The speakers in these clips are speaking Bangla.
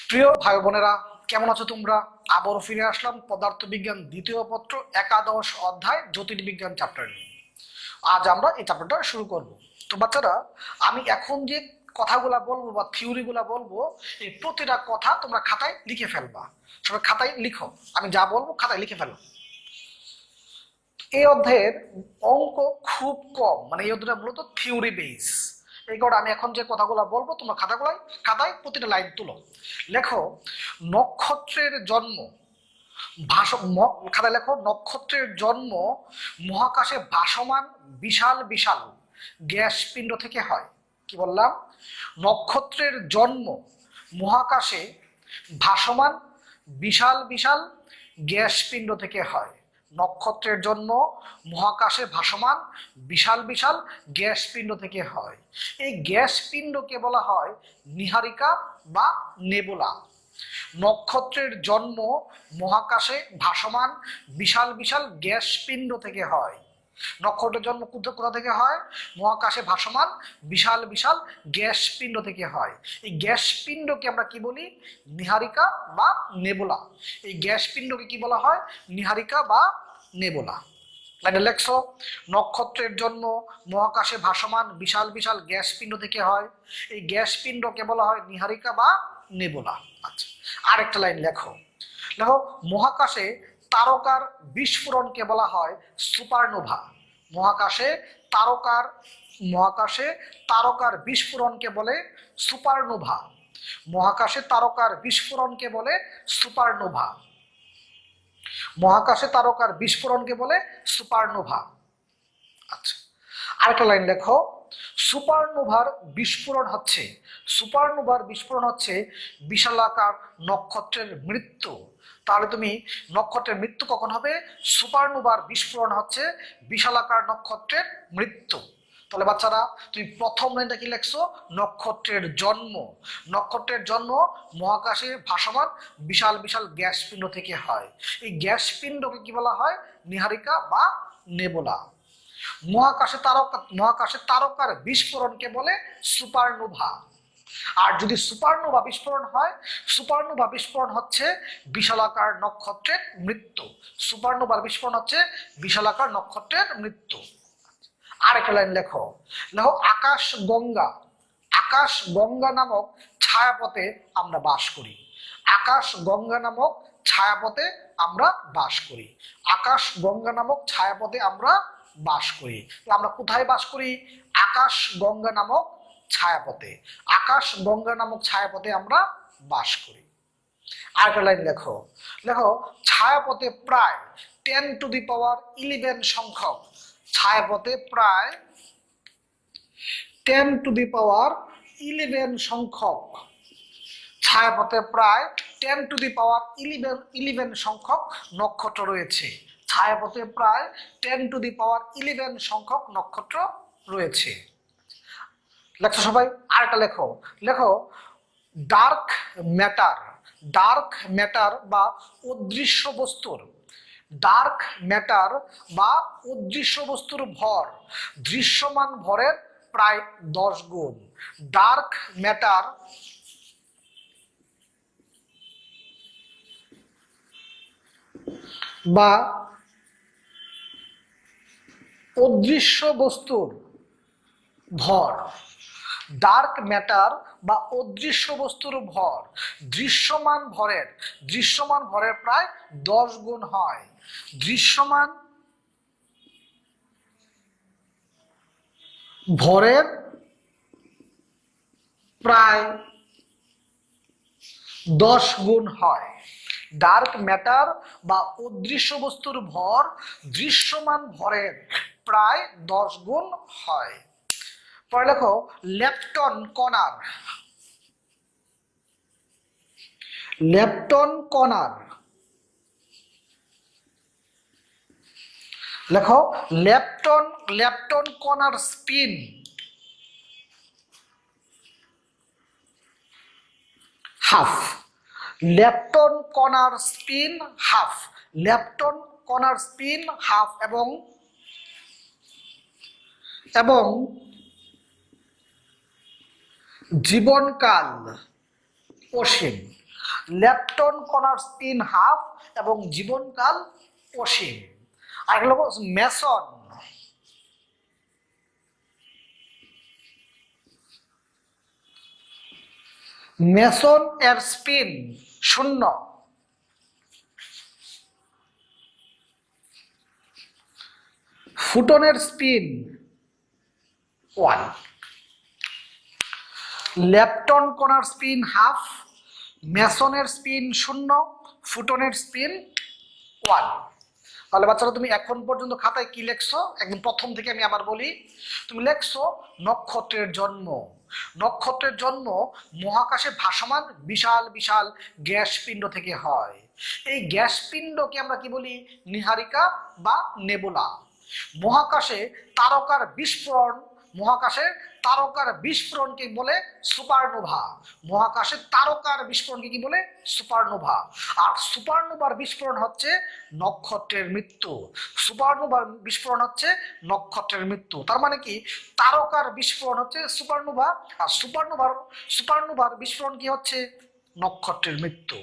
প্রিয় ভাই বোনেরা, কেমন আছো তোমরা? আবারও ফিরে আসলাম পদার্থবিজ্ঞান দ্বিতীয় পত্র একাদশ অধ্যায় জ্যোতির্বিজ্ঞান চ্যাপ্টার নিয়ে। আজ আমরা এই চ্যাপ্টারটা শুরু করব। তো বাচ্চারা, আমি এখন যে কথাগুলা বলবো বা থিওরিগুলা বলবো, এই প্রতিটা কথা তোমরা খাতায় লিখে ফেলবা। সবাই খাতায় লিখো, আমি যা বলবো খাতায় লিখে ফেলো। এই অধ্যায়ের অঙ্ক খুব কম, মানে এই অধ্যায়টা মূলত থিওরি বেস। এই কারণে আমি এখন যে কথাগুলো বলবো তোমরা খাতায় প্রতিটা লাইন তুলো, লেখো নক্ষত্রের জন্ম। খাতায় লেখো নক্ষত্রের জন্ম মহাকাশে ভাসমান বিশাল বিশাল গ্যাস পিণ্ড থেকে হয়। কি বললাম? নক্ষত্রের জন্ম মহাকাশে ভাসমান বিশাল বিশাল গ্যাস পিণ্ড থেকে হয়। নক্ষত্রের জন্ম মহাকাশে ভাসমান বিশাল বিশাল গ্যাস পিণ্ড থেকে হয়। এই গ্যাস পিণ্ডকে বলা হয় নীহারিকা বা নেবুলা। নক্ষত্রের জন্ম মহাকাশে ভাসমান বিশাল বিশাল গ্যাস পিণ্ড থেকে হয়। নক্ষত্রের জন্ম কোথা থেকে হয়? মহাকাশে ভাসমান বিশাল বিশাল গ্যাস পিণ্ড থেকে হয়। এই গ্যাস পিণ্ডকে আমরা কি বলি? নীহারিকা বা নেবুলা। এই গ্যাস পিণ্ডকে কি বলা হয়? নীহারিকা বা নেবুলা। লাইনে লেখছো নক্ষত্রের জন্ম মহাকাশে ভাসমান বিশাল বিশাল গ্যাস পিণ্ড থেকে হয়। এই গ্যাস পিণ্ডকে বলা হয় নীহারিকা বা নেবুলা। আচ্ছা, আরেকটা লাইন লেখো। মহাকাশে তারকার বিস্ফোরণকে বলা হয় সুপারনোভা। মহাকাশে তারকার বিস্ফোরণকে বলে সুপারনোভা। মহাকাশে তারকার বিস্ফোরণকে বলে সুপারনোভা। মহাকাশে তারকার বিস্ফোরণকে বলে সুপারনোভা। আচ্ছা, আরেকটা লাইন লেখো। সুপারনোভার বিস্ফোরণ হচ্ছে বিশালাকার নক্ষত্রের মৃত্যু। তাহলে তুমি নক্ষত্রের মৃত্যু কখন হবে? সুপারনোভার বিস্ফোরণ হচ্ছে বিশালাকার নক্ষত্রের মৃত্যু। তাহলে বাচ্চারা, তুমি প্রথম লাইনটা কি লেখছো? নক্ষত্রের জন্ম মহাকাশে ভাসমান বিশাল বিশাল গ্যাস পিণ্ড থেকে হয়। এই গ্যাস পিণ্ডকে কি বলা হয়? নীহারিকা বা নেবুলা। মহাকাশে তারকার বিস্ফোরণকে বলে সুপারনোভা। আর যদি সুপারনোভা বিস্ফোরণ হচ্ছে বিশালাকার নক্ষত্রের মৃত্যু। বিশালাকার নক্ষত্রের মৃত্যু। আরেকটা লাইন লেখো। আকাশ গঙ্গা নামক ছায়াপথে আমরা বাস করি। আকাশ গঙ্গা নামক ছায়াপথে আমরা বাস করি। আকাশ গঙ্গা নামক ছায়াপথে আমরা বাস করি। আমরা কোথায় বাস করি? আকাশ গঙ্গা নামক ছায়াপথে। আকাশ গঙ্গা নামক ছায়াপথে আমরা বাস করি। আরেকটা লাইন লেখো। ছায়াপথে প্রায় 10⁻11 সংখ্যক ছায়াপথে প্রায় 10⁻11 সংখ্যক নক্ষত্র রয়েছে। ছায়াপথে প্রায় 10⁻11 সংখ্যক নক্ষত্র রয়েছে। লেখো সবাই। আরেকটা লেখো ডার্ক ম্যাটার বা অদৃশ্য বস্তুর ভর দৃশ্যমান ভরের প্রায় 10 গুণ। ডার্ক ম্যাটার বা অদৃশ্য বস্তুর ভর দৃশ্যমান ভরের প্রায় 10 গুণ হয়। দৃশ্যমান ভরের প্রায় 10 গুণ হয়। ডার্ক ম্যাটার বা অদৃশ্য বস্তুর ভর দৃশ্যমান ভরের প্রায় 10 গুণ হয়। পরে লেখো লেপটন কণার। লেখো লেপটন কণার স্পিন হাফ। লেপটন কণার স্পিন হাফ এবং জীবনকাল অসীম। ল্যাপটন কণার স্পিন হাফ এবং জীবনকাল অসীম। আর হলো মেসন, মেসন এর স্পিন 0, ফুটনের স্পিন 1। ল্যাপটন কণার স্পিন হাফ, মেসনের স্পিন 0, ফুটনের স্পিন 1। তাহলে বাচ্চারা তুমি এখন পর্যন্ত খাতায় কি লেখছো, একদম প্রথম থেকে আমি আবার বলি। তুমি লেখছো নক্ষত্রের জন্ম। নক্ষত্রের জন্ম মহাকাশে ভাসমান বিশাল বিশাল গ্যাস পিণ্ড থেকে হয়। এই গ্যাস পিণ্ডকে আমরা কি বলি? নীহারিকা বা নেবুলা। মহাকাশে তারকার বিস্ফোরণ, মহাকাশের তারকার বিস্ফোরণকে বলে সুপারনোভা। মহাকাশের তারকার বিস্ফোরণকে কি বলে? সুপারনোভা। আর সুপারনোভার বিস্ফোরণ হচ্ছে নক্ষত্রের মৃত্যু। সুপারনোভার বিস্ফোরণ হচ্ছে নক্ষত্রের মৃত্যু। তার মানে কি, তারকার বিস্ফোরণ হচ্ছে সুপারনোভা, আর সুপারনোভার বিস্ফোরণ কি হচ্ছে? নক্ষত্রের মৃত্যু।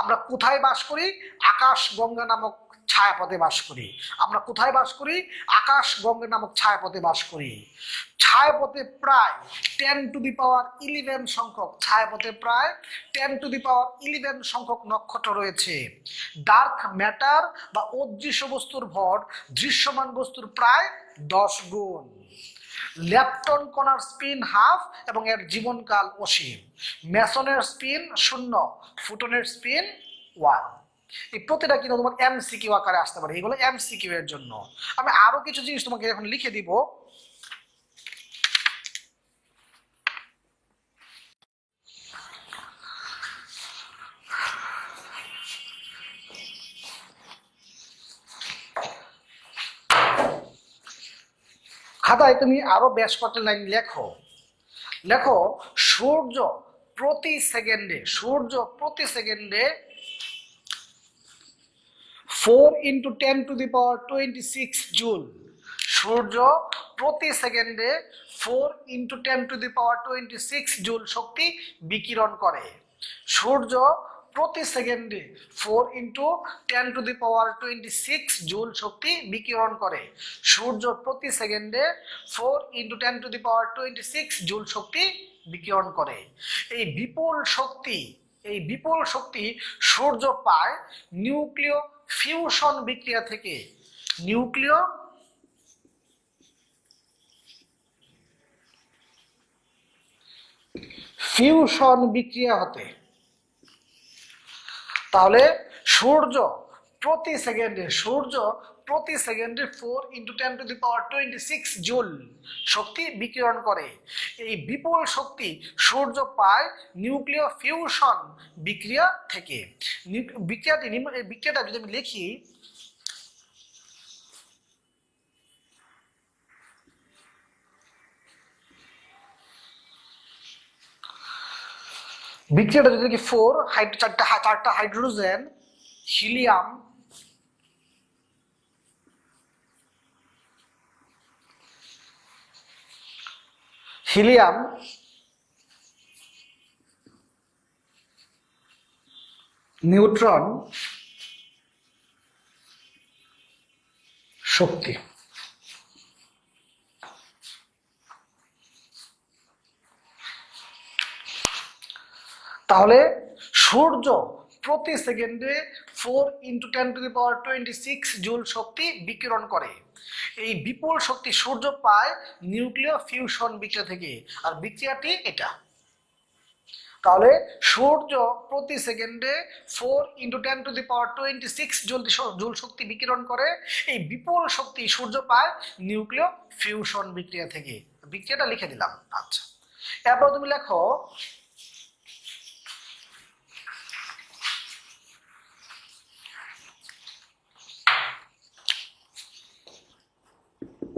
আমরা কোথায় বাস করি? আকাশ গঙ্গা নামক ছায়াপথে বাস করি। আমরা কোথায় বাস করি? আকাশ গঙ্গা নামক ছায়াপথে বাস করি। ছায়াপথে প্রায় 10⁻11 সংখ্যক, ছায়াপথে প্রায় 10⁻11 সংখ্যক নক্ষত্র রয়েছে। ডার্ক ম্যাটার বা অদৃশ্য বস্তুর ভর দৃশ্যমান বস্তুর প্রায় 10 গুণ। ল্যাপটন কণার স্পিন হাফ এবং এর জীবনকাল অসীম। মেসনের স্পিন 0, ফুটনের স্পিন 1। এই প্রতিটা কিন্তু তোমার এমসিকিউ আকারে আসতে পারে, এগুলো এমসিকিউ এর জন্য। আমি আরো কিছু জিনিস তোমাকে এখন লিখে দিব। খাতায় তুমি আরো বেশ কয়েকটা লাইন লেখো। লেখো সূর্য প্রতি সেকেন্ডে 4 × 10⁻26 জুল। সূর্য প্রতি সেকেন্ডে 4 × 10⁻26 জুল শক্তি বিকিরণ করে। সূর্য প্রতি সেকেন্ডে 4 × 10⁻26 জুল শক্তি বিকিরণ করে। সূর্য প্রতি সেকেন্ডে 4 × 10⁻26 জুল শক্তি বিকিরণ করে। এই বিপুল শক্তি সূর্য পায় নিউক্লিয় ফিউশন বিক্রিয়া থেকে। নিউক্লিয় ফিউশন বিক্রিয়া হতে। তাহলে সূর্য প্রতি সেকেন্ডে 4 × 10⁻26 জুল শক্তি বিকিরণ করে। এই বিপুল শক্তি সূর্য পায় নিউক্লিয় ফিউশন বিক্রিয়া থেকে। বিক্রিয়াটা যদি আমি লিখি, বিক্রিয়াটা যদি দেখি 4 চারটা হাইড্রোজেন, হিলিয়াম, নিউট্রন শক্তি। তাহলে সূর্য প্রতি সেকেন্ডে 4 × 10⁻26 জুল শক্তি বিকিরণ করে। এই বিপুল শক্তি সূর্য পায় নিউক্লিয় ফিউশন বিক্রিয়া থেকে। আর বিক্রিয়াটি এটা। তাহলে সূর্য প্রতি সেকেন্ডে 4 × 10⁻26 জুল শক্তি বিকিরণ করে। এই বিপুল শক্তি সূর্য পায় নিউক্লিয় ফিউশন বিক্রিয়া থেকে। বিক্রিয়াটা লিখে দিলাম। আচ্ছা, এরপর তুমি লেখো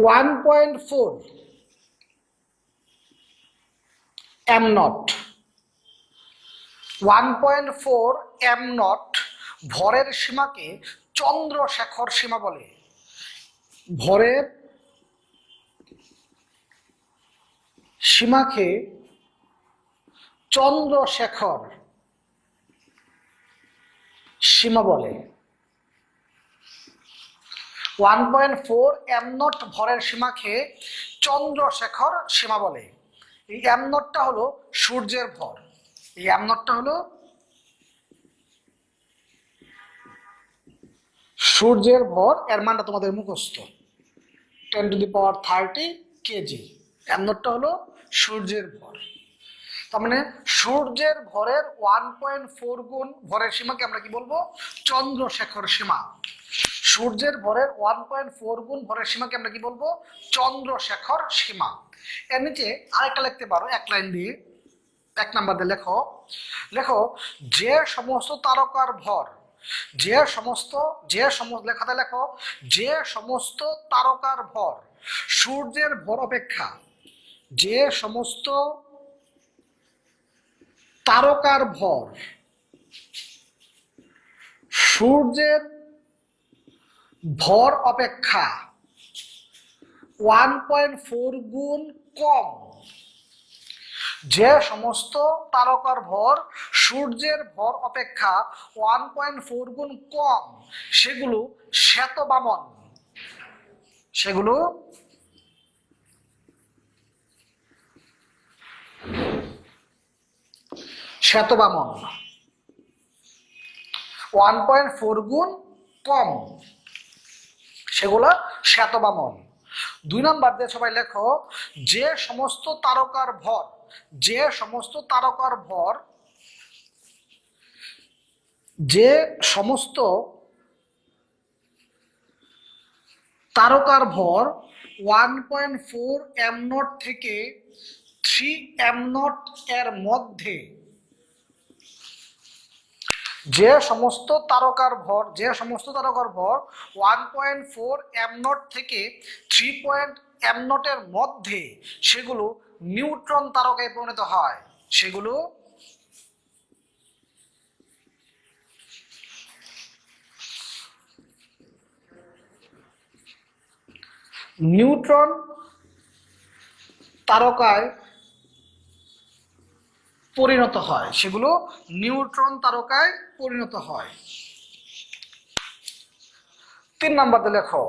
1.4 m নট। 1.4 m নট ভরের সীমাকে চন্দ্রশেখর সীমা বলে। ভরের সীমাকে চন্দ্রশেখর সীমা বলে। 1.4 এম নট ভরের সীমাকে চন্দ্রশেখর সীমা বলে। এই এম নটটা হলো সূর্যের ভর, এই এম নটটা হলো সূর্যের ভর, এর মানটা তোমাদের মুখস্থ 10⁻30 কেজি। এম নটটা হলো সূর্যের ভর। তার মানে সূর্যের ভরের 1.4 গুণ ভরের সীমাকে আমরা কি বলবো? চন্দ্রশেখর সীমা। সূর্যের ভরের 1.4 গুণ ভরের সীমাকে আমরা কি বলবো? চন্দ্রশেখর সীমা। এর নিচে আরেকটা লিখতে পারো এক লাইন দিয়ে, 1 নাম্বার দিয়ে লেখো, লেখো যে সমস্ত তারকার ভর, যে সমস্ত লেখাতে লেখো যে সমস্ত তারকার ভর সূর্যের ভর অপেক্ষা, যে সমস্ত তারকার ভর সূর্যের ভর অপেক্ষা 1.4 গুণ কম, যে সমস্ত তারকার ভর সূর্যের ভর অপেক্ষা 1.4 গুণ কম সেগুলো শ্বেতবামন, সেগুলো শ্বেতবামন। 1.4 গুণ কম সেগুলো শ্বেতবামন। 2 নাম্বার দিয়ে সবাই লেখো যে সমস্ত তারকার ভর, যে সমস্ত তারকার ভর, যে সমস্ত তারকার ভর 1.4 এম নট থেকে 3 এম নট এর মধ্যে, যে সমস্ত তারকার ভর, যে সমস্ত তারকার ভর 1.4 এম নট থেকে 3 এম নট এর মধ্যে সেগুলো নিউট্রন তারকায় পরিণত হয়, সেগুলো নিউট্রন তারকায় পরিণত হয়, সেগুলো নিউট্রন তারকায় পরিণত হয়। 3 নাম্বারে লেখো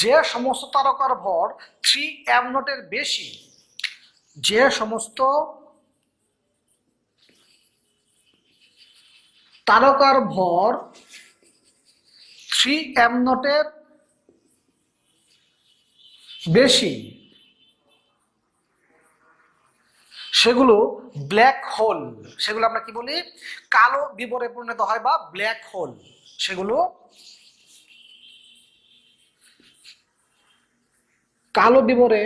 যে সমস্ত তারকার ভর 3 এম নট এর বেশি, যে সমস্ত তারকার ভর 3 এম নট এর বেশি সেগুলো ব্ল্যাক হোল, সেগুলো আমরা কি বলি? কালো বিবরে পরিণত হয় বা ব্ল্যাক হোল, সেগুলো কালো বিবরে,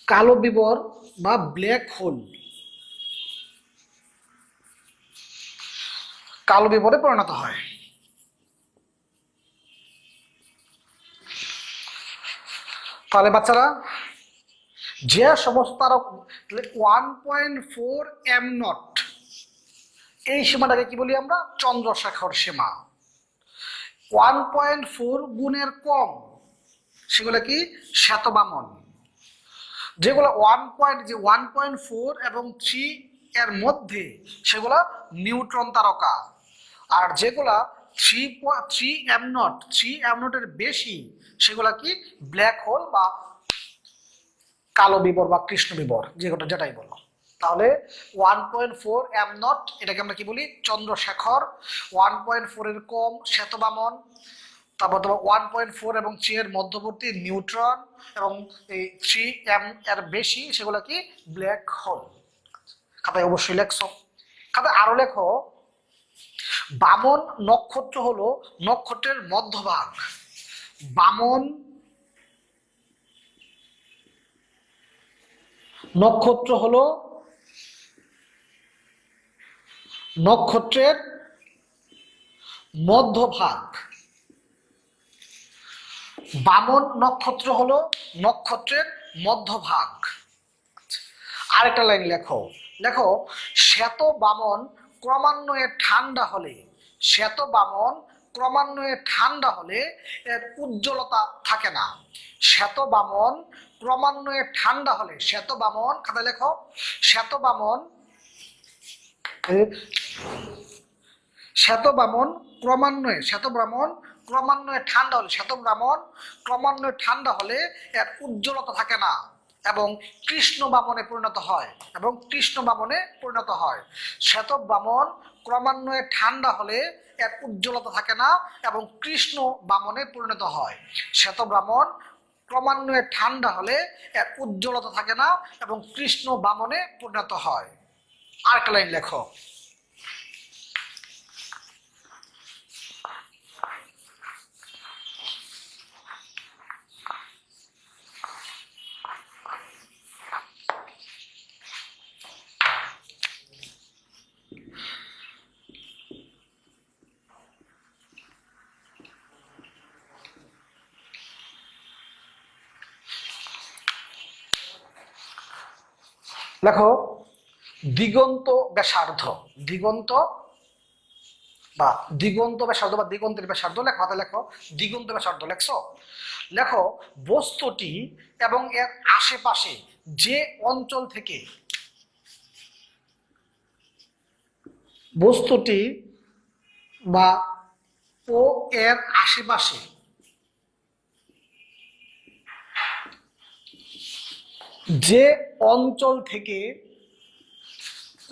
কালো বিবর বা ব্ল্যাক হোল, কালো বিবরে পরিণত হয়। তাহলে বাচ্চারা যে সমস্ত তারক 1.4 এম নট, এই সীমাটাকে কি বলি আমরা? চন্দ্রশেখর সীমা। 1.4 গুণের কম সেগুলো কি? শ্বেতবামন। যেগুলো 1.4 এবং 3 এর মধ্যে সেগুলো নিউট্রন তারকা, আর যেগুলা 3 এম নট এর বেশি সেগুলা কি? ব্ল্যাক হোল বা কালো বিবর বা কৃষ্ণ বিবর, যেটাই বলো। তাহলে 1.4 এম নট এটাকে আমরা কি বলি? চন্দ্রশেখর। 1.4 এর কম শ্বেতবামন, তারপর তোমার 1.4 এবং 3 এর মধ্যবর্তী নিউট্রন, এবং এই 3 এম এর বেশি সেগুলো কি? Black hole. খাতায় অবশ্যই লেখছো। খাতায় আরো লেখো বামন নক্ষত্র হলো নক্ষত্রের মধ্যভাগ। বামন নক্ষত্র হলো নক্ষত্রের মধ্যভাগ। বামন নক্ষত্র হলো নক্ষত্রের মধ্যভাগ। আরেকটা লাইন লেখো, লেখো শ্বেত বামন ক্রমান্বয়ে ঠান্ডা হলে, শ্বেত বামন ক্রমান্বয়ে ঠান্ডা হলে এর উজ্জ্বলতা থাকে না। শ্বেত বামন ক্রমান্বয়ে ঠান্ডা হলে, শ্বেত বামন, খাতা লেখো শ্বেত বামন শ্বেতব্রাহ্মণ ক্রমান্বয়ে ঠান্ডা হলে এর উজ্জ্বলতা থাকে না এবং কৃষ্ণ বামনে পরিণত হয় শ্বেতব্রাহ্মণ ক্রমান্বয়ে ঠান্ডা হলে এর উজ্জ্বলতা থাকে না এবং কৃষ্ণ বামনে পরিণত হয় শ্বেতব্রাহ্মণ ক্রমান্বয়ে ঠান্ডা হলে এর উজ্জ্বলতা থাকে না এবং কৃষ্ণ বামনে পরিণত হয়। আরেকটা লাইন লেখো। লেখো দিগন্ত ব্যাসার্ধ বা দিগন্তের ব্যাসার্ধ লেখো, হাতে লেখো দিগন্ত ব্যাসার্ধ লেখছো। লেখো বস্তুটি এবং এর আশেপাশে যে অঞ্চল থেকে বস্তুটি বা ও এর আশেপাশে যে অঞ্চল থেকে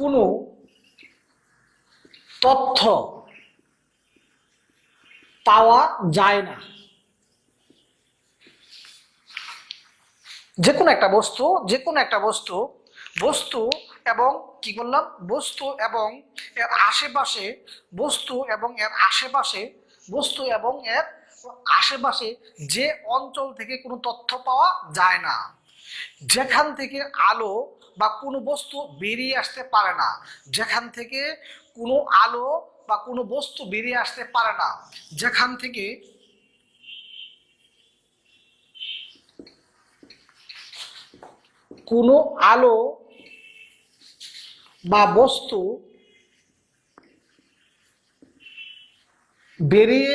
কোনো তথ্য পাওয়া যায় না, যে কোনো একটা বস্তু এবং কি বললাম বস্তু এবং এর আশেপাশে যে অঞ্চল থেকে কোনো তথ্য পাওয়া যায় না, যেখান থেকে আলো বা কোনো বস্তু বেরিয়ে আসতে পারে না, যেখান থেকে কোনো বস্তু বেরিয়ে আসতে পারে না, যেখান থেকে কোনো আলো বা বস্তু বেরিয়ে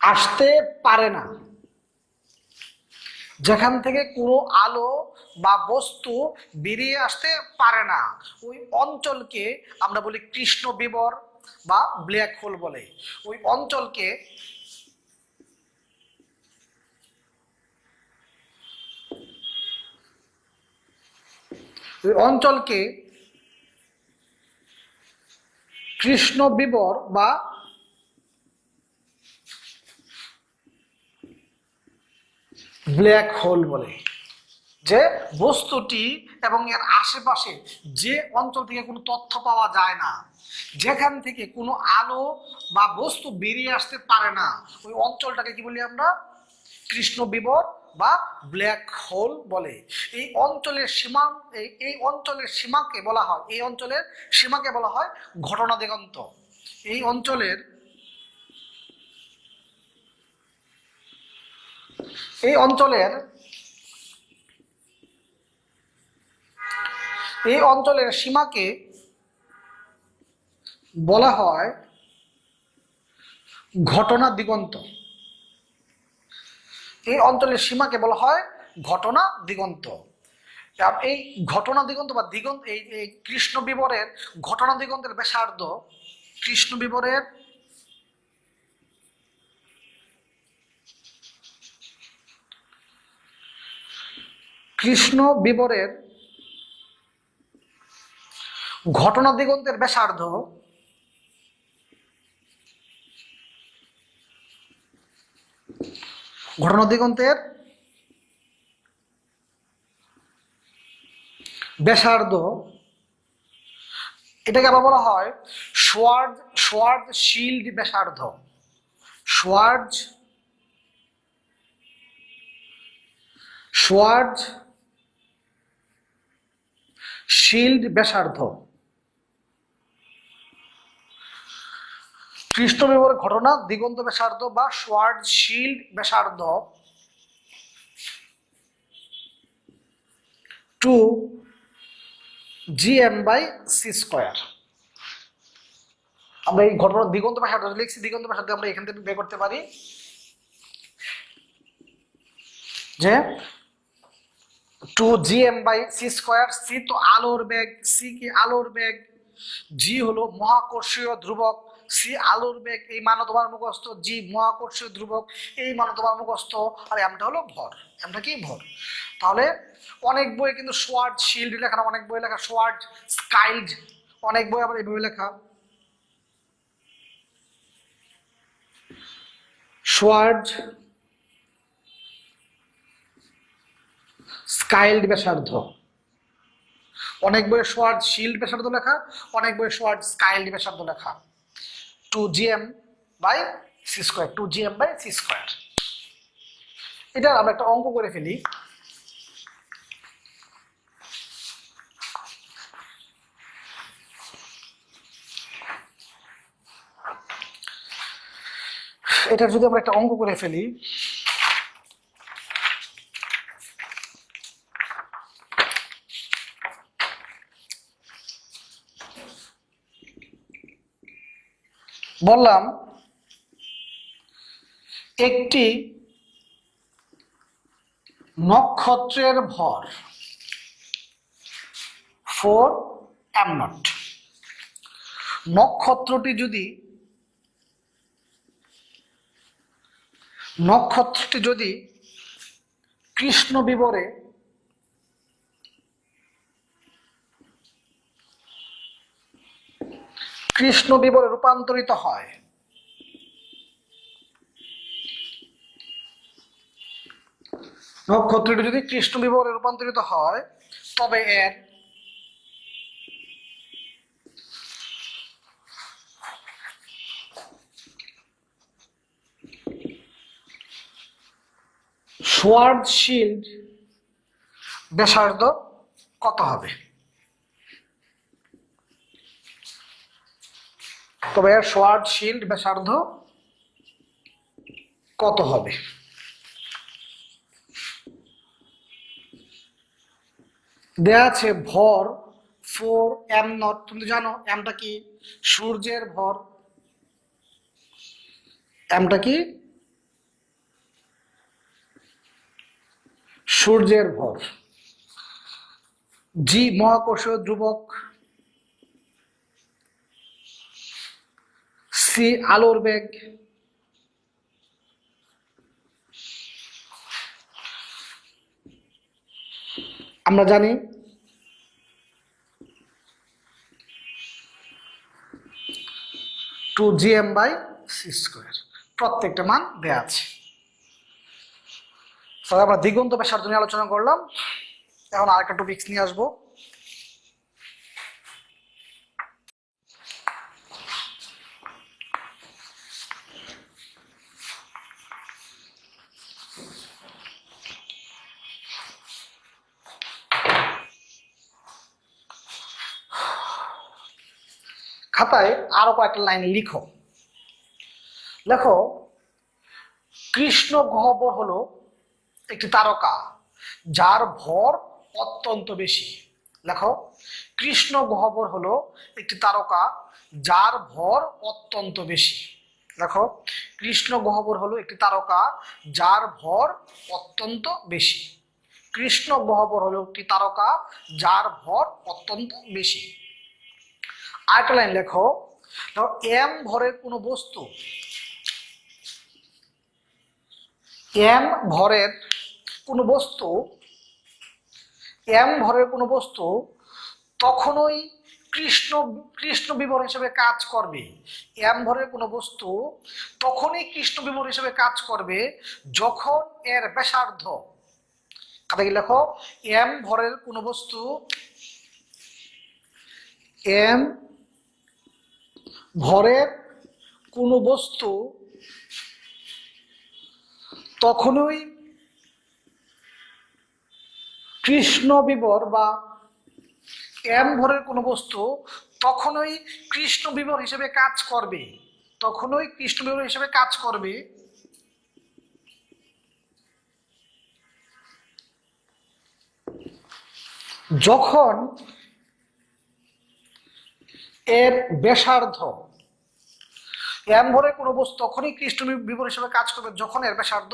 আসতে পারে না, যেখান থেকে কোনো আলো বা বস্তু বেরিয়ে আসতে পারে না, ওই অঞ্চলকে আমরা বলি কৃষ্ণ বিবর বা ব্ল্যাক হোল বলে। ওই অঞ্চলকে কৃষ্ণ বিবর বা ব্ল্যাক হোল বলে। যে বস্তুটি এবং এর আশেপাশে যে অঞ্চল থেকে কোনো তথ্য পাওয়া যায় না, যেখান থেকে কোনো আলো বা বস্তু বেরিয়ে আসতে পারে না, ওই অঞ্চলটাকে কি বলি আমরা কৃষ্ণ বিবর বা ব্ল্যাক হোল বলে। এই অঞ্চলের সীমাকে বলা হয় ঘটনা দিগন্ত। এই অঞ্চলের সীমাকে বলা হয় ঘটনা দিগন্ত। এই অঞ্চলের সীমাকে বলা হয় ঘটনা দিগন্ত। এই ঘটনা দিগন্ত বা দিগন্ত এই কৃষ্ণ বিবরের ঘটনা দিগন্তের ব্যাসার্ধ কৃষ্ণ বিবরের ঘটনা দিগন্তের ব্যাসার্ধ এটাকে আবার বলা হয় শোয়ার্জশিল্ড ব্যাসার্ধ। শোয়ার্জশিল্ড ব্যাসার্ধ কৃষ্ণ বিবরের ঘটনা দিগন্ত ব্যাসার্ধ বা শোয়ার্জশিল্ড ব্যাসার্ধ 2 gm/c²। আমরা এই ঘটনা দিগন্ত ব্যাসার্ধ লিখছি, দিগন্ত ব্যাসার্ধ আমরা এখান থেকে বের করতে পারি যে 2gm/c²। সি তো আলোর বেগ, সি কি আলোর বেগ, জি হলো মহাকর্ষীয় ধ্রুবক, সি আলোর বেগ, এই মান তোমার মুখস্থ, জি মহাকর্ষীয় ধ্রুবক, এই মান তোমার মুখস্থ, আর এমটা হলো ভর, এমটা কি ভর। তাহলে অনেক বই কিন্তু শোয়ার্ড শিল্ড লেখা না, অনেক বই লেখা শোয়ার্ড স্কাইল্ড, অনেক বই আবার এইভাবে লেখা শোয়ার্ড স্কাইল্ড ব্যাসার্ধ, অনেক বইয়ে শোয়ার্ড শিল্ড ব্যাসার্ধ লেখা, অনেক বইয়ে শোয়ার্ড স্কাইল্ড ব্যাসার্ধ লেখা। 2gm/c², 2gm/c²। এটা আমরা একটা অঙ্ক করে ফেলি। এটা যদি আমরা একটা অঙ্ক করে ফেলি, বললাম একটি নক্ষত্রের ভর 4m0, নক্ষত্রটি যদি কৃষ্ণ বিবরে রূপান্তরিত হয়, নক্ষত্রটি যদি কৃষ্ণ বিবরে রূপান্তরিত হয়, তবে এর শোয়ার্ডশিল্ড ব্যাসার্ধ কত হবে? তবে এর শোয়ার্ডশিল্ড ব্যাসার্ধ কত হবে? দেয়া আছে ভর 4m0, তুমি জানো এমটা কি সূর্যের ভর, এমটা কি সূর্যের ভর, জি মহাকর্ষীয় ধ্রুবক, সি আলোর বেগ, আমরা জানি 2gm/c², প্রত্যেকটা মান দেয়া আছে। আমরা দিগন্ত ব্যাসার্ধ নিয়ে আলোচনা করলাম, এখন আরেকটা টপিক্স নিয়ে আসবো। খাতায় আরো কয়েকটা লাইন লিখো। লেখো কৃষ্ণ গহ্বর হলো একটি তারকা যার ভর অত্যন্ত বেশি। লেখো কৃষ্ণ গহ্বর হলো একটি তারকা যার ভর অত্যন্ত বেশি। লেখো কৃষ্ণ গহ্বর হলো একটি তারকা যার ভর অত্যন্ত বেশি। কৃষ্ণ গহ্বর হলো একটি তারকা যার ভর অত্যন্ত বেশি। আরেকটা লাইন লেখো, এম ভরের কোনো বস্তু, এম ভরের কোনো বস্তু তখনই কৃষ্ণ বিভর হিসেবে কাজ করবে। এম ভরের কোনো বস্তু তখনই কৃষ্ণ বিভর হিসেবে কাজ করবে যখন এর ব্যাসার্ধ, কথা কি লেখো, এম ভরের কোনো বস্তু, এম ভরের কোনো বস্তু তখনই কৃষ্ণ বিভর, বা এম ভরের কোনো বস্তু তখনই কৃষ্ণ বিভর হিসেবে কাজ করবে, তখনই কৃষ্ণ বিভর হিসেবে কাজ করবে যখন এর ব্যাসার্ধ এম ভরে কোনো বস্তু তখনই কৃষ্ণ বিভর হিসেবে কাজ করবে যখন এর ব্যাসার্ধ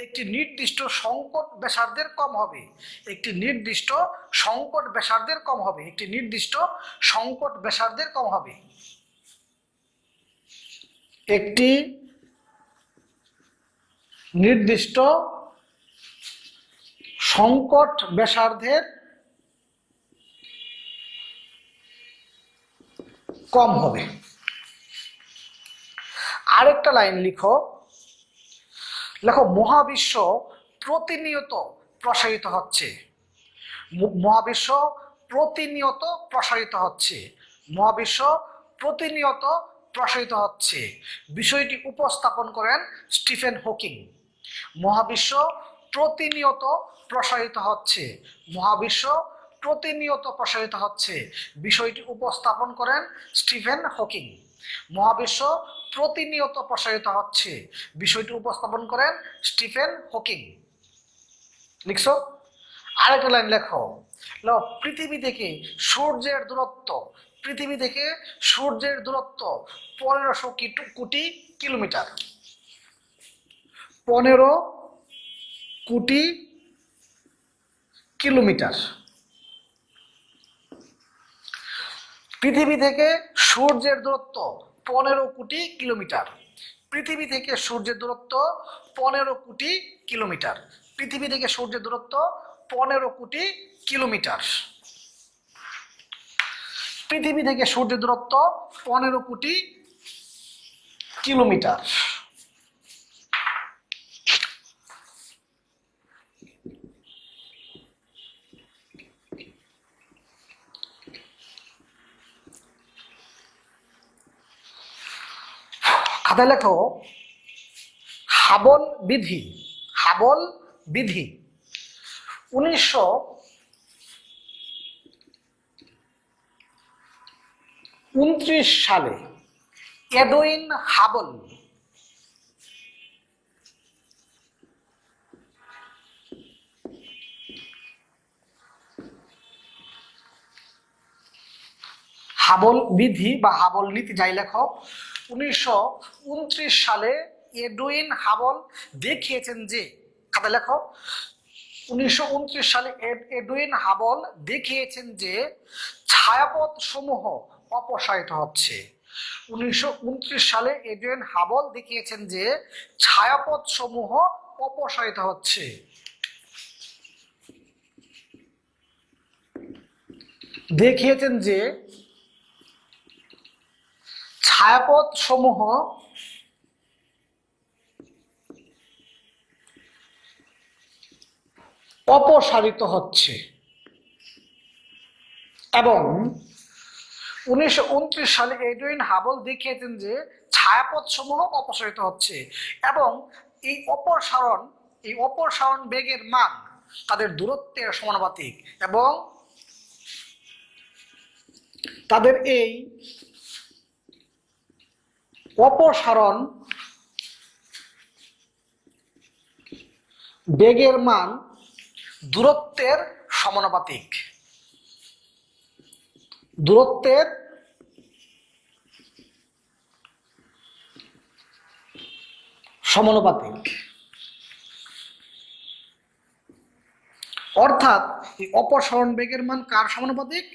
একটি নির্দিষ্ট সংকট ব্যাসার্ধের কম হবে। একটি নির্দিষ্ট সংকট ব্যাসার্ধের কম হবে। একটি নির্দিষ্ট সংকট ব্যাসার্ধের কম হবে। একটি নির্দিষ্ট সংকট ব্যাসার্ধের কম হবে। আরেকটা লাইন লিখো, মহাবিশ্ব প্রতিনিয়ত প্রসারিত হচ্ছে। মহাবিশ্ব প্রতিনিয়ত প্রসারিত হচ্ছে। মহাবিশ্ব প্রতিনিয়ত প্রসারিত হচ্ছে। বিষয়টি উপস্থাপন করেন স্টিফেন হকিং। মহাবিশ্ব প্রতিনিয়ত প্রসারিত হচ্ছে। মহাবিশ্ব প্রতিনিয়ত প্রসারিত হচ্ছে। বিষয়টি উপস্থাপন করেন স্টিফেন হকিং। মহাবিশ্ব প্রতিনিয়ত প্রসারিত হচ্ছে। বিষয়টি উপস্থাপন করেন স্টিফেন হকিং। লিখছো? আরেকটা লাইন লেখো, পৃথিবী থেকে সূর্যের দূরত্ব, পৃথিবী থেকে সূর্যের দূরত্ব 1500 কোটি কিলোমিটার। 15 কোটি কিলোমিটার। পৃথিবী থেকে সূর্যের দূরত্ব 15 কোটি কিলোমিটার। পৃথিবী থেকে সূর্যের দূরত্ব 15 কোটি কিলোমিটার। পৃথিবী থেকে সূর্যের দূরত্ব 15 কোটি কিলোমিটার। পৃথিবী থেকে সূর্যের দূরত্ব 15 কোটি কিলোমিটার। খাতায় লেখো হাবল বিধি। হাবল বিধি 1929 সালে এডউইন হাবল হাবল বিধি বা হাবল নীতি যাই লেখো 1929 সালে এডউইন হাবল দেখিয়েছেন যে, খাতা লেখো 1929 সালে এডউইন হাবল দেখিয়েছেন যে ছায়াপথ সমূহ অপসারিত হচ্ছে। 1929 সালে এডউইন হাবল দেখিয়েছেন যে ছায়াপথ সমূহ অপসারিত হচ্ছে। দেখিয়েছেন যে ছায়াপথ সমূহ অপসারিত হচ্ছে এবং 1929 সালে এডউইন হাবল দেখিয়েছেন যে ছায়াপথ সমূহ অপসারিত হচ্ছে এবং এই অপসারণ বেগের মান তাদের দূরত্বের সমানুপাতিক এবং তাদের এই অপসারণ বেগের মান দূরত্বের সমানুপাতিক। দূরত্বের সমানুপাতিক অর্থাৎ এই অপসারণ বেগের মান কার সমানুপাতিক?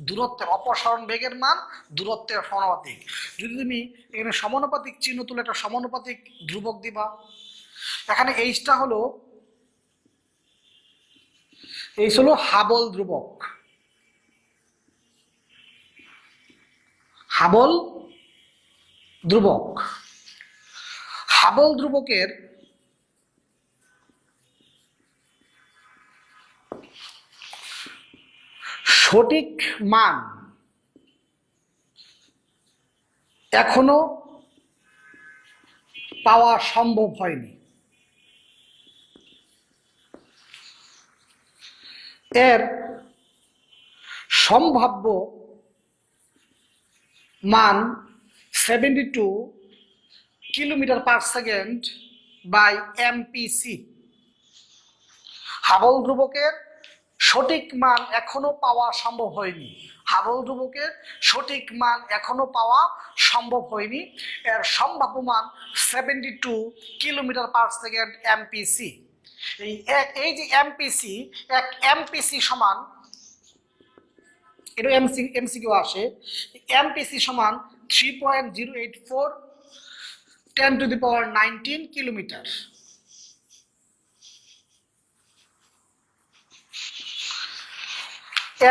দূরত্বের। অপসারণ বেগের মান দূরত্বের সমানুপাতিক। যদি তুমি এখানে সমানুপাতিক চিহ্ন তুলে একটা সমানুপাতিক ধ্রুবক দিবা, এখানে এইচটা হলো হাবল ধ্রুবক। হাবল ধ্রুবক। হাবল ধ্রুবকের সঠিক মান এখনো পাওয়া সম্ভব হয়নি। এর সম্ভাব্য মান 72 kilometre per second by MPC. Hubble ধ্রুবকের সঠিক মান এখনো পাওয়া সম্ভব হয়নি। হাবল ধ্রুবকের সঠিক মান এখনো পাওয়া সম্ভব হয়নি। এর সম্ভাব্য মান 72 কিলোমিটার পার সেকেন্ড এমপিসি। এই যে এমপিসি, এক এমপিসি সমান, এটা এমসিকিউ আসে, এমপিসি সমান 3.084 10⁻19 কিলোমিটার।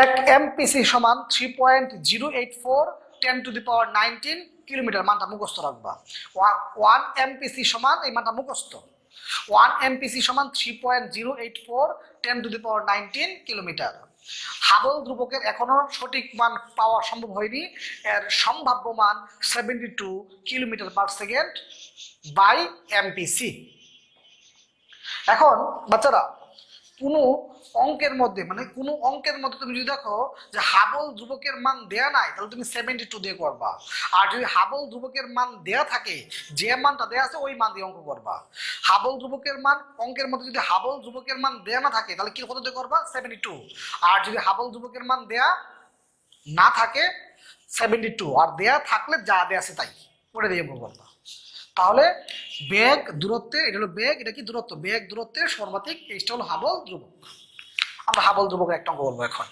এক এমপিসি সমান 3.084 10⁻19 কিলোমিটার। মানটা মুখস্থ রাখবা। 1 এমপিসি সমান, এই মানটা মুখস্থ, 1 এমপিসি সমান 3.084 10⁻19 কিলোমিটার। হাবল ধ্রুবকের এখনো সঠিক মান পাওয়া সম্ভব হয়নি। এর সম্ভাব্য মান 72 kilometre per second by MPC. এখন বাচ্চারা, কোনো অঙ্কের মধ্যে, মানে কোনো অঙ্কের মধ্যে তুমি যদি দেখো যে হাবল ধ্রুবকের মান দেয়া নাই, তাহলে তুমি 72 দিয়ে করবা। আর যদি হাবল ধ্রুবকের মান দেয়া থাকে, যে মানটা দেয়া আছে ওই মান দিয়ে অঙ্ক করবা। হাবল ধ্রুবকের মান অঙ্কের মধ্যে যদি হাবল ধ্রুবকের মান দেয়া না থাকে, তাহলে কি কত দিয়ে করবা? 72। আর যদি হাবল ধ্রুবকের মান দেয়া না থাকে 72, আর দেয়া থাকলে যা দেয়া আছে তাই ওটা দিয়ে অঙ্ক করবা। তাহলে বেগ দূরত্বের, এটা হলো বেগ, এটা কি দূরত্ব, বেগ দূরত্বের সর্বাধিক, এইটা হলো হাবল ধ্রুবক। আমরা হাবল ধ্রুবকের একটা অঙ্ক বলবো এখন।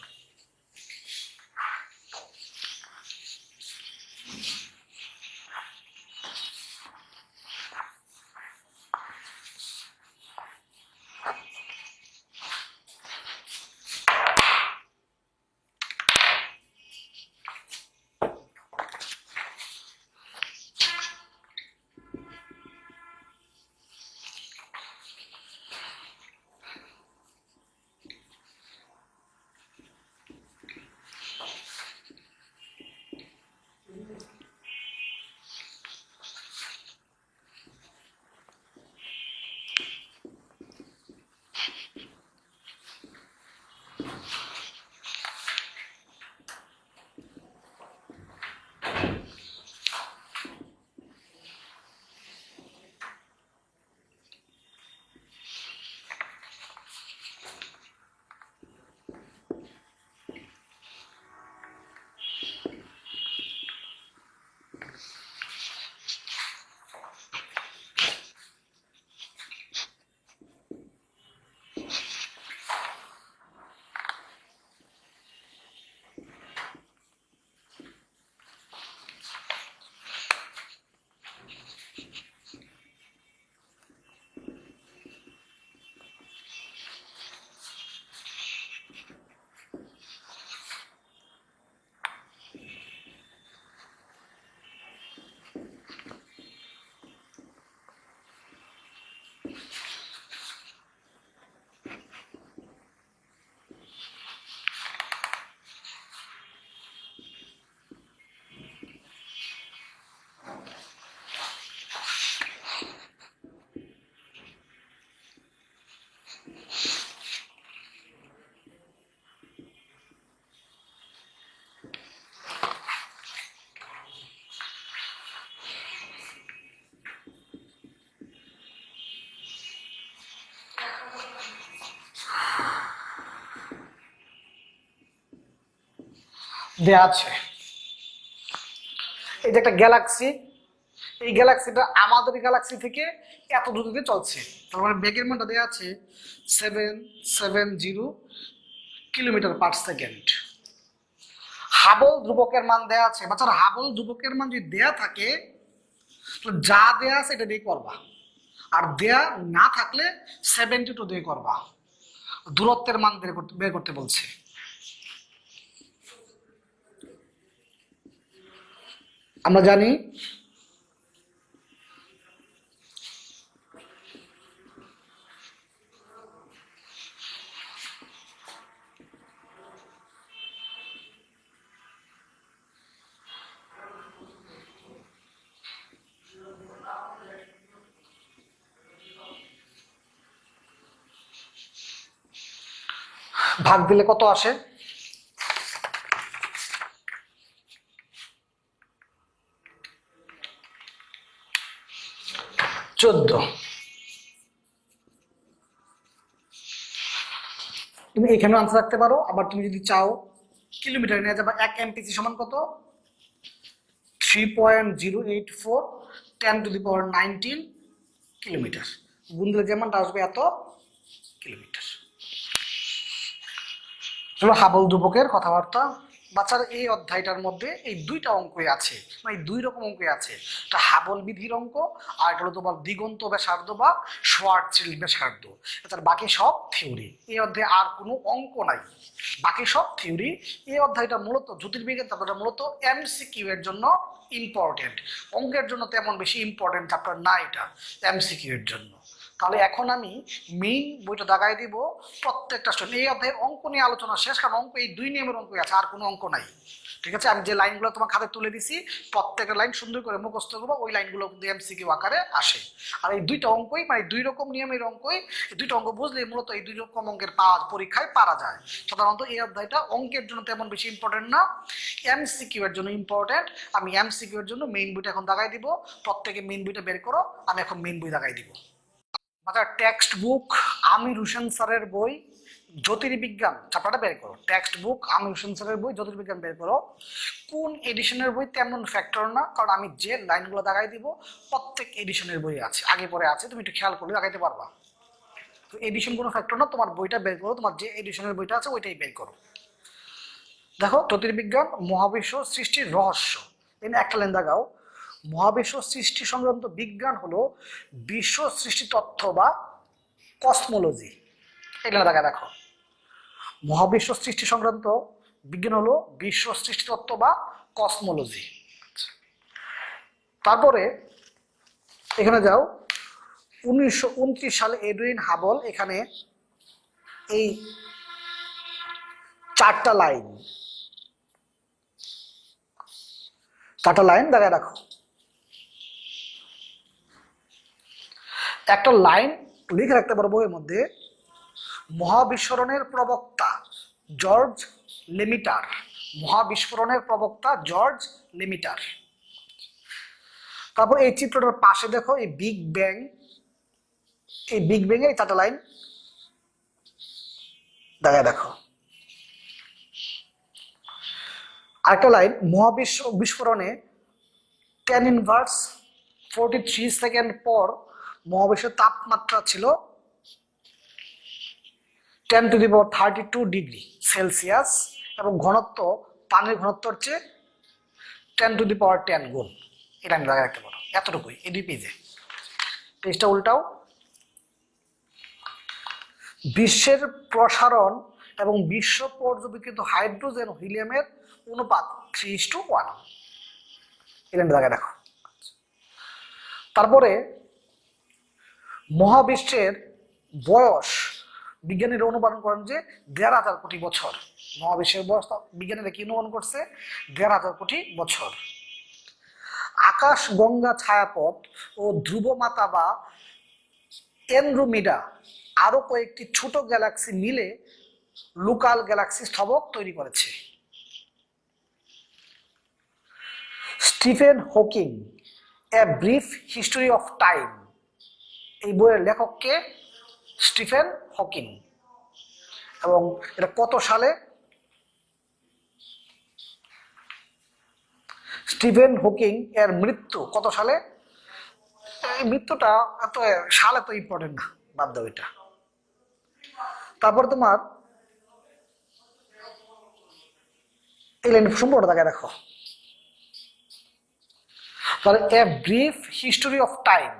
দেয়া আছে এই যে একটা গ্যালাক্সি, এই গ্যালাক্সিটা আমাদের গ্যালাক্সি থেকে এত দ্রুততে চলছে। তার মানে বেগের মানটা দেওয়া আছে 770 কিলোমিটার পার সেকেন্ড। হাবল ধ্রুবকের মান দেয়া আছে। বাচ্চারা, হাবল ধ্রুবকের মান যদি দেয়া থাকে, তো যা দেয়া আছে এটা দিয়ে করবা, আর দেয়া না থাকলে 72 দিয়ে করবা। দূরত্বের মান বের করতে বলছে। আমরা জানি ভাগ দিলে কত আসে? 14। তুমি এখানে আনসার রাখতে পারো। আবার তুমি যদি চাও কিলোমিটার নিয়ে যাবা, 1 এমপিসি সমান কত? 3.084 10⁻19 কিলোমিটার। গুণ দিলে যেমনটা আসবে এত কিলোমিটার। চলো হাবল ধ্রুবকের কথাবার্তা। বাচ্চারা এই অধ্যায়টার মধ্যে এই দুইটা অঙ্কই আছে, মানে এই দুই রকম অঙ্কই আছে। একটা হাবল বিধির অঙ্ক, আর একটা হলো তোমার দিগন্ত ব্যাসার্ধ বা শোয়ারচিল্ড ব্যাসার্ধ। এছাড়া বাকি সব থিওরি। এই অধ্যায়ে আর কোনো অঙ্ক নাই, বাকি সব থিওরি। এই অধ্যায়টা মূলত জ্যোতির্বিজ্ঞান চ্যাপ্টারটা মূলত এমসিকিউ এর জন্য ইম্পর্টেন্ট, অঙ্কের জন্য তেমন বেশি ইম্পর্টেন্ট চ্যাপ্টার না এটা, এমসিকিউ এর জন্য। তাহলে এখন আমি মেইন বইটা দাগাই দিব প্রত্যেকটা স্টুডেন্ট। এই অধ্যায়ের অঙ্ক নিয়ে আলোচনা শেষ, কারণ অঙ্ক এই 2 নিয়মের অঙ্ক আছে, আর কোনো অঙ্ক নাই। ঠিক আছে, আমি যে লাইনগুলো তোমার খাতে তুলে দিছি প্রত্যেকটা লাইন সুন্দর করে মুখস্থ করবো, ওই লাইনগুলো কিন্তু এমসিকিউ আকারে আসে। আর এই দুইটা অঙ্কই মানে 2 রকম নিয়মের অঙ্কই, এই দুইটা অঙ্ক বুঝলে মূলত এই 2 রকম অঙ্কের পরীক্ষায় পারা যায়। সাধারণত এই অধ্যায়টা অঙ্কের জন্য তেমন বেশি ইম্পর্টেন্ট না, এমসিকিউ এর জন্য ইম্পর্টেন্ট। আমি এমসিকিউ এর জন্য মেইন বইটা এখন দাগাই দিব। প্রত্যেকে মেইন বইটা বের করো, আমি এখন মেইন বই দাগাই দিব। টেক্সট বুক আমির হোসেন স্যারের বই জ্যোতির্বিজ্ঞান চ্যাপ্টারটা বের করো। টেক্সট বুক আমির হোসেন স্যারের বই জ্যোতির্বিজ্ঞান বের করো। কোন এডিশনের বই তেমন ফ্যাক্টর না, কারণ আমি যে লাইনগুলো দাগাই দিব প্রত্যেক এডিশনের বই আছে, আগে পরে আছে, তুমি একটু খেয়াল করলে দাগাইতে পারবা। তো এডিশন কোনো ফ্যাক্টর না, তোমার বইটা বের করো, তোমার যে এডিশনের বইটা আছে ওইটাই বের করো। দেখো, জ্যোতির্বিজ্ঞান মহাবিশ্ব সৃষ্টির রহস্য, এনে একটা লাইন দাগাও। মহাবিশ্ব সৃষ্টি সংক্রান্ত বিজ্ঞান হলো বিশ্ব সৃষ্টি তত্ত্ব বা কসমোলজি। এগুলো দেখা দেখো, মহাবিশ্ব সৃষ্টি সংক্রান্ত বিজ্ঞান হলো বিশ্ব সৃষ্টি তত্ত্ব বা কসমোলজি। তারপরে এখানে যাও, 1929 সালে এডুইন হাবল এখানে এই 4টা লাইন দেখা রাখো। একটা লাইন লিখে রাখতে পারবো বইয়ের মধ্যে, মহাবিস্ফোরণের প্রবক্তা জর্জ লেমিটার। মহাবিস্ফোরণের প্রবক্তা জর্জ লেমিটার। তারপর এই চিত্রটার পাশে দেখো এই বিগ ব্যাং, এই বিগ ব্যাং এর 4টা লাইন দেখা দেখো। আরেকটা লাইন, মহাবিশ্ব বিস্ফোরণে 10⁻43 সেকেন্ড পর মহাবিশ্বের তাপমাত্রা ছিল 10⁻32 ডিগ্রি সেলসিয়াস এবং ঘনত্ব পানির ঘনত্বর চেয়ে 10⁻10 গুণ। এটা আমি দেখা রাখতে পারো, এতটুকুই এই 2 পেজে। পেজটা উল্টাও। বিশ্বের প্রসারণ এবং বিশ্ব পর্যবেক্ষিত হাইড্রোজেন ও হিলিয়ামের অনুপাত 3:1। এটা দেখা দেখো। তারপরে মহাবিশ্বের বয়স বিজ্ঞানীরা অনুমান করেন যে 1,500 কোটি বছর। মহাবিশ্বের বয়স বিজ্ঞানীরা কি অনুমান করছে? 1,500 কোটি বছর। আকাশ গঙ্গা ছায়াপথ ও ধ্রুবমাতা বা এনড্রোমিডা আরো কয়েকটি ছোট গ্যালাক্সি মিলে লোকাল গ্যালাক্সি স্তবক তৈরি করেছে। Stephen Hawking a brief history of time, এই বইয়ের লেখককে স্টিফেন হকিং। এবং এটা কত সালে? স্টিফেন হকিং এর মৃত্যু কত সালে? এই মৃত্যুটা এত সালে তো ইম্পর্টেন্ট না, বাদ দাও এটা। তারপর তোমার এই লাইন সম্পূর্ণ তাকে দেখো। তাহলে a brief history of time,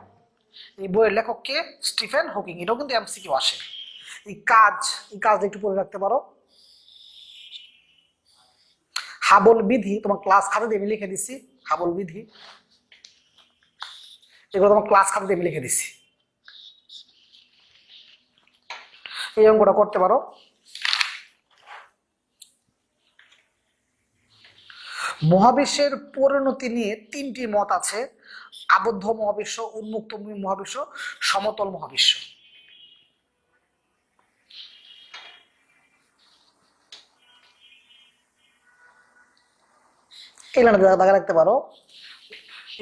এই বইয়ের লেখককে স্টিফেন হকিং। এটাও কিন্তু এমসিকিউ আসে। এই কাজ একটু পড়ে রাখতে পারো। হাবল বিধি তোমার ক্লাস খাতা দিয়ে আমি লিখে দিছি। হাবল বিধি এগুলো তোমার ক্লাস খাতা দিয়ে আমি লিখে দিছি। এই অঙ্কটা করতে পারো। মহাবিশ্বের পরিণতি নিয়ে 3টি মত আছে: আবদ্ধ মহাবিশ্ব, উন্মুক্ত মহাবিশ্ব, সমতল মহাবিশ্ব। এই লাইনে দেখা রাখতে পারো।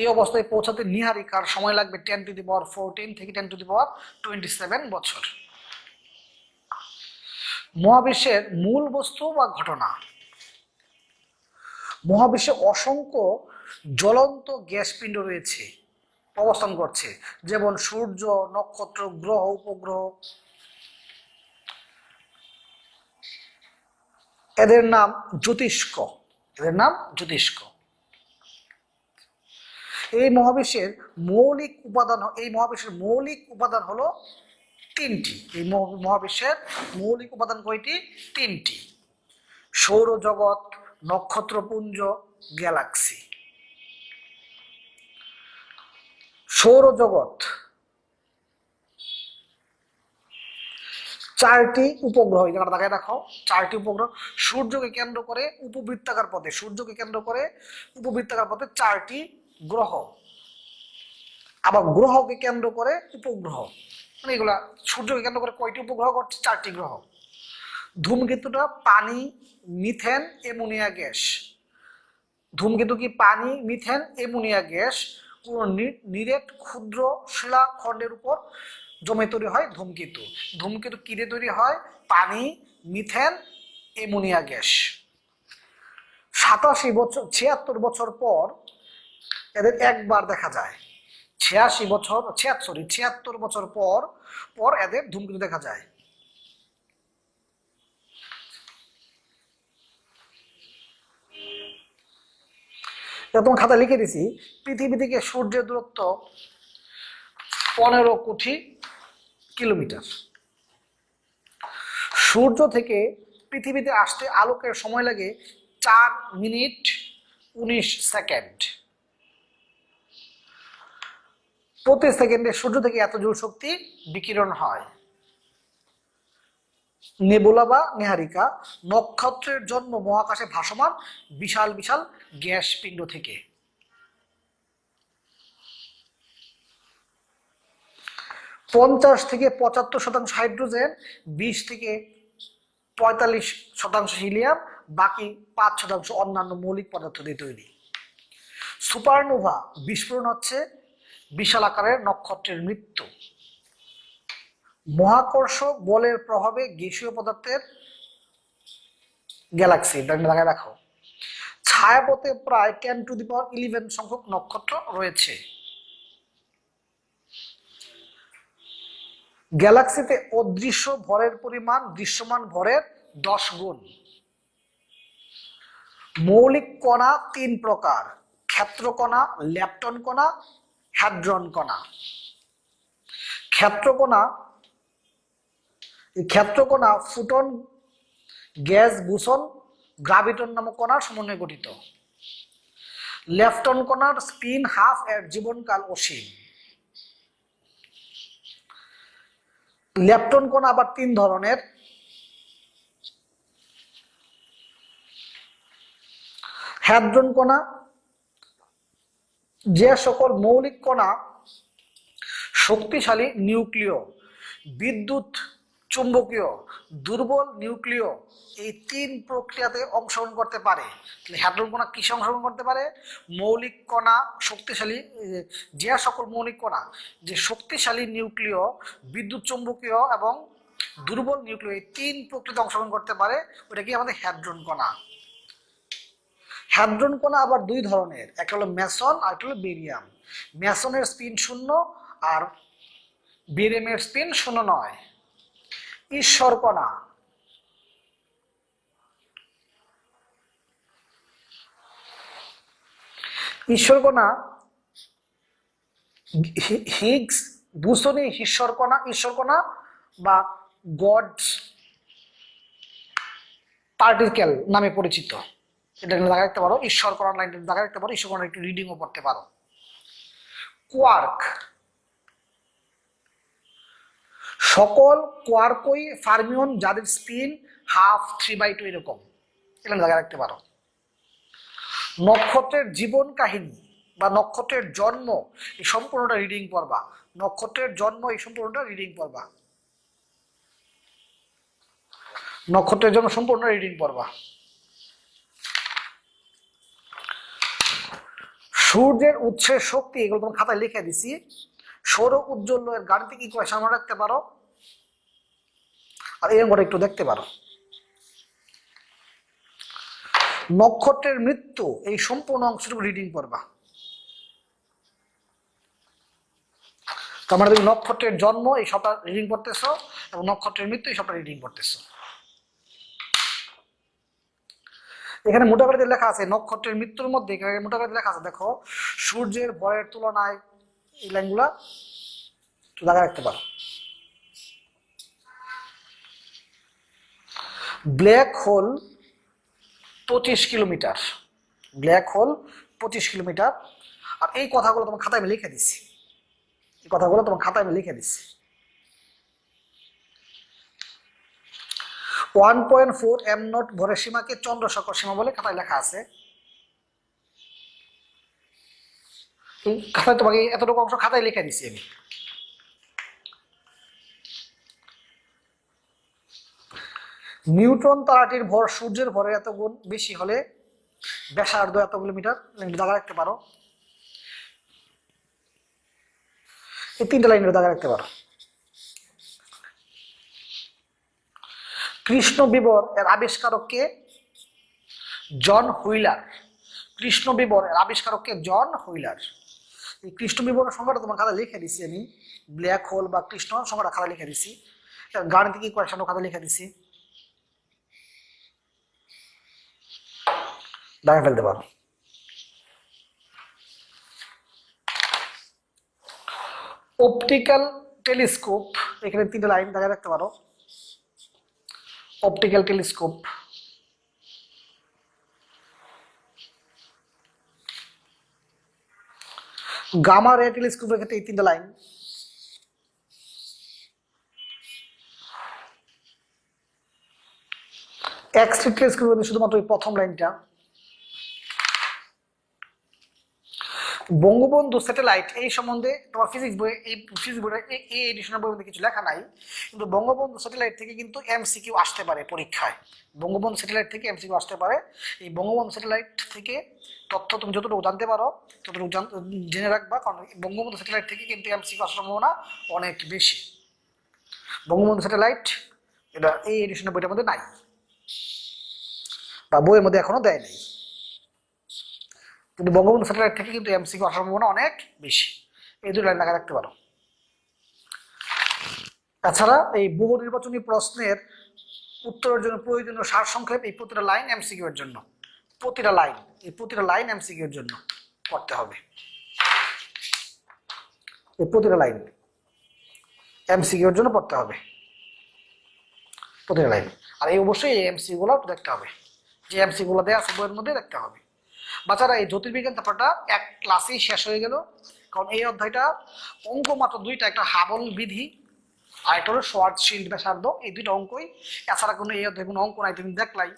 এই অবস্থায় পৌঁছাতে নীহারিকার সময় লাগবে 10⁻14 থেকে 10⁻27 বছর। মহাবিশ্বের মূল বস্তু বা ঘটনা। মহাবিশ্বে অসংখ্য জ্বলন্ত গ্যাস পিণ্ড রয়েছে, অবস্থান করছে, যেমন সূর্য, নক্ষত্র, গ্রহ, উপগ্রহ। এদের নাম জ্যোতিষ্ক। এদের নাম জ্যোতিষ্ক। এই মহাবিশ্বের মৌলিক উপাদান হলো তিনটি। এই মহাবিশ্বের মৌলিক উপাদান কয়টি? তিনটি: সৌরজগৎ, নক্ষত্রপুঞ্জ, গ্যালাক্সি। সৌরজগৎ চারটি উপগ্রহ, এখানে দেখায় দেখো, চারটি উপগ্রহ সূর্যকে কেন্দ্র করে উপবৃত্তাকার পথে চারটি গ্রহ, আবার গ্রহকে কেন্দ্র করে উপগ্রহ। মানে এগুলা সূর্যকে কেন্দ্র করে কয়টি উপগ্রহ করছে? চারটি গ্রহ। ধূমকেতুটা পানি, মিথেন, অ্যামোনিয়া গ্যাস। ধূমকেতু কি পানি, মিথেন, অ্যামোনিয়া গ্যাস কোন নিরেট ক্ষুদ্র শিলাখণ্ডের উপর জমে তৈরি হয় ধূমকেতু। ধূমকেতু কি দিয়ে তৈরি হয়? পানি, মিথেন, অ্যামোনিয়া গ্যাস। 76 বছর পর এদের একবার দেখা যায়। 76 বছর পর এদের ধূমকেতু দেখা যায়। তোমার খাতা লিখে দিছি, পৃথিবী থেকে সূর্যের দূরত্ব 15 কোটি কিলোমিটার। সূর্য থেকে পৃথিবীতে আসতে আলোকের সময় লাগে 4 মিনিট 19 সেকেন্ড। প্রতি সেকেন্ডে সূর্য থেকে এত জুল শক্তি বিকিরণ হয়। নেবুলা বা নীহারিকা, নক্ষত্রের জন্ম মহাকাশে ভাসমান বিশাল বিশাল গ্যাস পিণ্ড থেকে। 50 থেকে 75% হাইড্রোজেন, 20 থেকে 45% হিলিয়াম, বাকি 5% অন্যান্য মৌলিক পদার্থ দিয়ে তৈরি। সুপারনোভা বিস্ফোরণ হচ্ছে বিশাল আকারের নক্ষত্রের মৃত্যু। মহাকর্ষ বলের প্রভাবে গ্যাসীয় পদার্থের গ্যালাক্সি দেখায় রাখো। ছায়াপথে প্রায় 10⁻11 সংখ্যক নক্ষত্র রয়েছে। গ্যালাক্সিতে অদৃশ্য ভরের পরিমাণ দৃশ্যমান ভরের 10 গুণ। মৌলিক কণা 3 প্রকার: ক্ষেত্রকণা, ল্যাপটন কণা, হ্যাড্রন কণা। ক্ষেত্রকণা ফুটন, গ্যাস, বুসন, গ্রাভিটন নামক কণার সমন্বয়ে গঠিত। ল্যাপটন কণার স্পিন হাফ, এর জীবনকাল অসীম। ল্যাপটন কণা আবার 3 ধরনের: হ্যাড্রন কণা, যে সকল মৌলিক কণা শক্তিশালী নিউক্লিয়, বিদ্যুৎ চুম্বকীয়, দুর্বল নিউক্লিয়, এই 3 প্রক্রিয়াতে অংশগ্রহণ করতে পারে। হ্যাড্রন কণা কিসে অংশগ্রহণ করতে পারে? মৌলিক কণা শক্তিশালী, যে সকল মৌলিক কণা যে শক্তিশালী নিউক্লিয়, বিদ্যুৎ চুম্বকীয় এবং দুর্বল নিউক্লিয়, এই 3 প্রক্রিয়াতে অংশগ্রহণ করতে পারে, ওটা কি আমাদের হ্যাড্রন কণা। হ্যাড্রন কণা আবার 2 ধরনের, একটা হলো মেসন আর একটা হলো বেরিয়াম। মেসনের স্পিন 0 আর বেরিয়ামের স্পিন 0 নয়। ঈশ্বর কণা, হিগস বুসনি ঈশ্বর কণা বা গডস পার্টিকেল নামে পরিচিত। এটা দেখা রাখতে পারো, ঈশ্বর কণা লাইনটা দেখা রাখতে পারো, ঈশ্বর কণা একটু রিডিংও পড়তে পারো। কোয়ার্ক, সকল কোয়ার্কই ফার্মিয়ন যাদের স্পিন হাফ 3/2 এরকম, এটা দেখা রাখতে পারো। নক্ষত্রের জীবন কাহিনী বা নক্ষত্রের জন্ম, এই সম্পূর্ণটা রিডিং পড়বা। নক্ষত্রের জন্ম, এই সম্পূর্ণটা রিডিং পড়বা। নক্ষত্রের জন্য সম্পূর্ণ রিডিং পড়বা। সূর্যের উৎসের শক্তি, এগুলো তোমার খাতায় লিখে দিছি। সৌর উজ্জ্বলের গাণিতিক ইকুয়েশন মনে রাখতে পারো, আর এরকম করে একটু দেখতে পারো। নক্ষত্রের মৃত্যু এই সম্পূর্ণ অংশটুকু রিডিং করবা। তার মানে তুমি নক্ষত্রের জন্ম এই সবটা রিডিং করতেছো এবং নক্ষত্রের মৃত্যু এই সবটা রিডিং করতেছো। এখানে মোটা করে লেখা আছে নক্ষত্রের মৃত্যুর মধ্যে, এখানে মোটা করে লেখা আছে দেখো, সূর্যের ভরের তুলনায়, এই লাইনগুলা লাগা রাখতে পারো। Black hole 25 kilometre, black hole 25 kilometre. আর এই কথাগুলো তোমার খাতায় আমি লিখে দিচ্ছি, এই কথাগুলো তোমার খাতায় আমি লিখে দিচ্ছি। 1.4 m নট ভরের সীমাকে চন্দ্রশকর সীমা বলে খাতায় লেখা আছে। খাতায় তোমাকে এতটুকু অংশ খাতায় লিখে দিচ্ছি আমি। নিউট্রন তারাটির ভর সূর্যের ভরের এত গুণ বেশি হলে ব্যাসার্ধ এত কিলোমিটার, দাগা রাখতে পারো। এই 3টে লাইনের দাগা রাখতে পারো। কৃষ্ণ বিবর এর আবিষ্কারক কে? জন হুইলার। কৃষ্ণ বিবর এর আবিষ্কারক কে? জন হুইলার। এই কৃষ্ণ বিবরের সংখ্যাটা তোমার খাতা লিখে দিচ্ছি আমি, ব্ল্যাক হোল বা কৃষ্ণ সংখ্যাটা খাতা লিখে দিচ্ছি। গাণিতিক ইকুয়েশন খাতা লিখে দিচ্ছি, দাগা ফেলতে পারো। অপটিক্যাল টেলিস্কোপ, এখানে 3টে লাইন দাগা রাখতে পারো। Optical telescope. গামা রে টেলিস্কোপের ক্ষেত্রে এই 3টে লাইন। এক্স রে টেলিস্কোপের শুধুমাত্র এই প্রথম লাইনটা। বঙ্গবন্ধু স্যাটেলাইট এই সম্বন্ধে তোমার ফিজিক্স বই, এই ফিজিক্স বইটা এই এডিশনের বইয়ের মধ্যে কিছু লেখা নাই, কিন্তু বঙ্গবন্ধু স্যাটেলাইট থেকে কিন্তু এমসিকিউ আসতে পারে পরীক্ষায়। বঙ্গবন্ধু স্যাটেলাইট থেকে এমসিকিউ আসতে পারে। এই বঙ্গবন্ধু স্যাটেলাইট থেকে তথ্য তুমি যতটুকু জানতে পারো ততটুকু জেনে রাখবা, কারণ বঙ্গবন্ধু স্যাটেলাইট থেকে কিন্তু এমসিকিউ আসার সম্ভাবনা অনেক বেশি। বঙ্গবন্ধু স্যাটেলাইট এটা এই এডিশনের বইটার মধ্যে নাই, বা বইয়ের মধ্যে এখনো দেয় নাই, কিন্তু বঙ্গবন্ধু স্যাটেলাইট থেকে কিন্তু এমসিকিউ আসার সম্ভাবনা অনেক বেশি। এই 2 লাইন লেখা রাখতে পারো। তাছাড়া এই বহু নির্বাচনী প্রশ্নের উত্তরের জন্য প্রয়োজনীয় সারসংক্ষেপ এই প্রতিটা লাইন এমসিকিউ এর জন্য, প্রতিটা লাইন, এই প্রতিটা লাইন এমসিকিউ এর জন্য পড়তে হবে। এই প্রতিটা লাইন এমসিকিউ এর জন্য পড়তে হবে, প্রতিটা লাইন। আর এই অবশ্যই এই এমসিকিউ গুলো দেখতে হবে, যে এমসিকিউ গুলো দেওয়া আছে বইয়ের মধ্যে দেখতে হবে। বাচ্চারা এই জ্যোতির্বিজ্ঞান চ্যাপ্টারটা এক ক্লাসেই শেষ হয়ে গেল, কারণ এই অধ্যায়টা অঙ্ক মাত্র 2টা, একটা হাবল বিধি আর একটা হলো শর্টশিল্ড ব্যাসার্ধ, এই 2টা অঙ্কই। এছাড়া কোনো এই অধ্যায় কোনো অঙ্ক নাই, তুমি দেখলাই।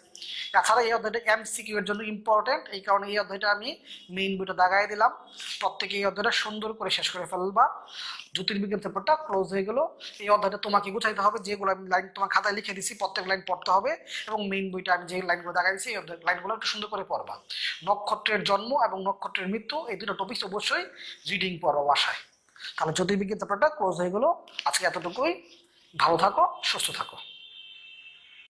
এছাড়া এই অধ্যায়টা এমসিকিউ এর জন্য ইম্পর্টেন্ট, এই কারণে এই অধ্যায়টা আমি মেইন বইটা দাগাই দিলাম। প্রত্যেকে এই অধ্যায়টা সুন্দর করে শেষ করে ফেলবা। জ্যোতির্বিজ্ঞান চ্যাপ্টারটা ক্লোজ হয়ে গেল। এই অধ্যায়টা তোমাকে গুছাইতে হবে, যেগুলো আমি লাইন তোমার খাতায় লিখে দিচ্ছি প্রত্যেক লাইন পড়তে হবে, এবং মেইন বইটা আমি যে লাইনগুলো দাগাই দিচ্ছি এই লাইনগুলো একটু সুন্দর করে পড়বা। নক্ষত্রের জন্ম এবং নক্ষত্রের মৃত্যু এই 2টা টপিক অবশ্যই রিডিং পড়ো বাসায়। তাহলে জ্যোতির্বিজ্ঞান চ্যাপ্টারটা ক্লোজ হয়ে গেল। আজকে এতটুকুই। ভালো থাকো, সুস্থ থাকো।